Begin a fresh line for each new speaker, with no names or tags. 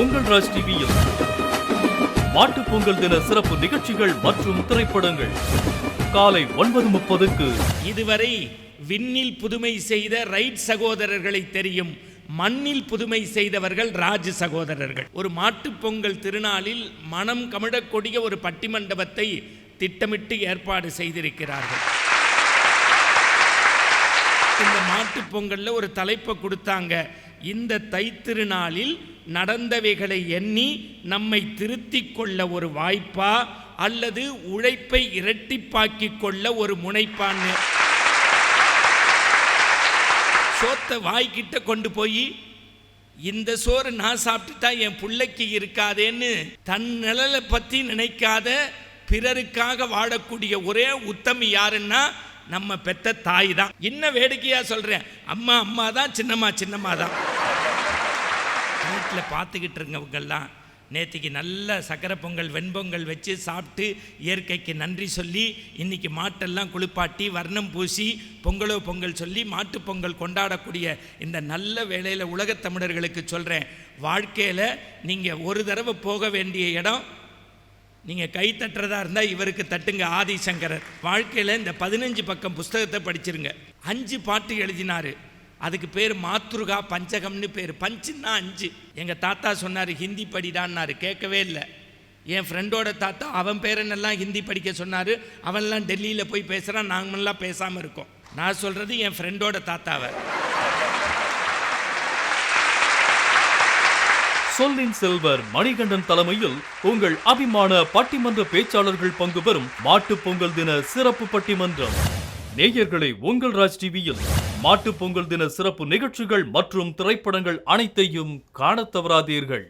உங்கள் ராஜ் டிவியில் மாட்டுப் பொங்கல் தின சிறப்பு நிகழ்ச்சிகள் மற்றும் திரைப்படங்கள் காலை 9:30க்கு.
இதுவரை விண்ணில் புதுமை செய்த ரைட் சகோதரர்களை தெரியும், மண்ணில் புதுமை செய்தவர்கள் ராஜ் சகோதரர்கள். ஒரு மாட்டுப் பொங்கல் திருநாளில் மனம் கமிழக்கூடிய ஒரு பட்டிமண்டபத்தை திட்டமிட்டு ஏற்பாடு செய்திருக்கிறார்கள். இந்த மாட்டுப் பொங்கல்ல ஒரு தலைப்பை கொடுத்தாங்க, இந்த தைத்திருநாளில் நடந்தவைகளை எண்ணி நம்மை திருத்திக் கொள்ள ஒரு வாய்ப்பா அல்லது உழைப்பை இரட்டிப்பாக்கிக் கொள்ள ஒரு முனைப்பான்னு. சோத்தை வாய்க்கிட்ட கொண்டு போய் இந்த சோறு நான் சாப்பிட்டுட்டா என் பிள்ளைக்கு இருக்காதேன்னு தன் நிழலை பற்றி நினைக்காத பிறருக்காக வாழக்கூடிய ஒரே உத்தமி யாருன்னா நம்ம பெத்த தாய் தான். இன்னும் வேடிக்கையா சொல்றேன், அம்மா அம்மா தான், சின்னம்மா சின்னம்மா தான். வீட்டில் பார்த்துக்கிட்டு இருக்கவங்கெல்லாம் நேற்றுக்கு நல்ல சக்கரை பொங்கல் வெண்பொங்கல் வச்சு சாப்பிட்டு இயற்கைக்கு நன்றி சொல்லி இன்னைக்கு மாட்டெல்லாம் குளிப்பாட்டி வர்ணம் பூசி பொங்கலோ பொங்கல் சொல்லி மாட்டுப் பொங்கல் கொண்டாடக்கூடிய இந்த நல்ல வேளையில் உலகத் தமிழர்களுக்கு சொல்கிறேன், வாழ்க்கையில் நீங்கள் ஒரு தடவை போக வேண்டிய இடம், நீங்கள் கை தட்டுறதா இருந்தால் இவருக்கு தட்டுங்க, ஆதிசங்கரர். வாழ்க்கையில் இந்த 15 பக்கம் புஸ்தகத்தை படிச்சிருங்க. 5 பாட்டு எழுதினார், அதுக்கு பேர் மாத்ருகா பஞ்சகம்னு பேர். பஞ்சுன்னா 5. எங்கள் தாத்தா சொன்னார் ஹிந்தி படிடான்னாரு, கேட்கவே இல்லை. என் ஃப்ரெண்டோட தாத்தா அவன் பேரனெல்லாம் ஹிந்தி படிக்க சொன்னார், அவன்லாம் டெல்லியில் போய் பேசுகிறான், நாங்கள்லாம் பேசாமல் இருக்கோம். நான் சொல்கிறது என் ஃப்ரெண்டோட தாத்தாவை.
சொல்லின் செல்வர் மணிகண்டன் தலைமையில் உங்கள் அபிமான பட்டிமன்ற பேச்சாளர்கள் பங்கு பெறும் மாட்டுப் பொங்கல் தின சிறப்பு பட்டிமன்றம். நேயர்களை, உங்கள் ராஜ் டிவியில் மாட்டுப் பொங்கல் தின சிறப்பு நிகழ்ச்சிகள் மற்றும் திரைப்படங்கள் அனைத்தையும் காணத் தவறாதீர்கள்.